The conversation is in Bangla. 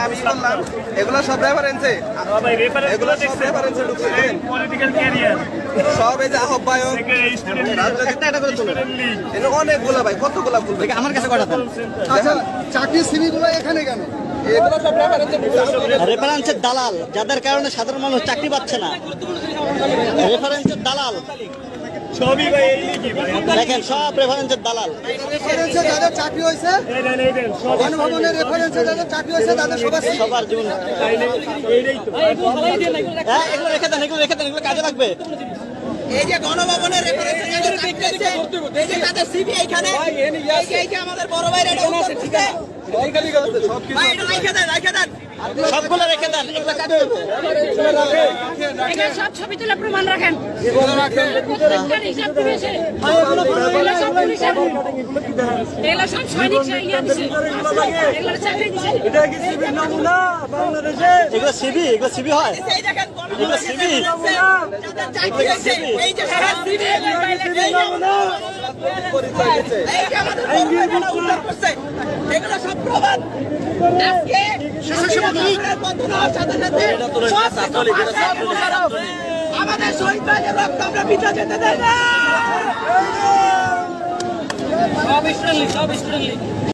আমি বললাম এগুলো সব রেফারেন্সে, এগুলো সব রেফারেন্সে ঢুকছে, পলিটিক্যাল ক্যারিয়ার সব এই যে আহ্বায়ক অনেকগুলো ভাই, কতগুলা ভুল আমার কাছে কটা দেন। আচ্ছা চাকরির সিভিগুলো এখানে কেন? এগুলো সব রেফারেন্সের দালাল, যাদের কারণে সাধারণ মানুষ চাকরি পাচ্ছে না। রেফারেন্সের দালাল সবই ভাই এই কি ভাই দেখেন, সব রেফারেন্সের দালাল। রেফারেন্সে যাদের চাকরি হয়েছে, গণভবনের রেফারেন্সে যাদের চাকরি হয়েছে তাদের সবার জীবন। হ্যাঁ, এগুলো রেখে দেন, এগুলো রেখে দেন, এগুলো কাজে লাগবে। এই যে গণভবনের রেফারেন্সে যাদের চাকরি হয়েছে, এই যে তাদের সিভি এইখানে, এই যে আমাদের বড় ভাইরা এটা উত্তর করতে, ভাই এটা রাখে দেন, রাখে দেন, সবগুলো রেখে দেন, এগুলো কাজে লাগবে। এখানে সব ছবি তুলে প্রমাণ রাখেন। হিসাব দিয়েছে, এগুলো সব সৈনিক ইয়া দিছে, এগুলো চাকরি দিছে। এগুলো সিবি, এগুলো সিবি হয়, এই দেখেন এগুলো সিবি, যাদের চাকরি হয়েছে, এই যে সিভি, এই যে আমাদের বড় ভাইরা উত্তর করছে, এগুলো সব প্রমাণ। আজকে সরকারের পতন হওয়ার সাথে সাথে আমাদের শহীদ ভাইদের রক্ত আমরা বিটা যেতে দেয় না। সব স্টুডেন্ট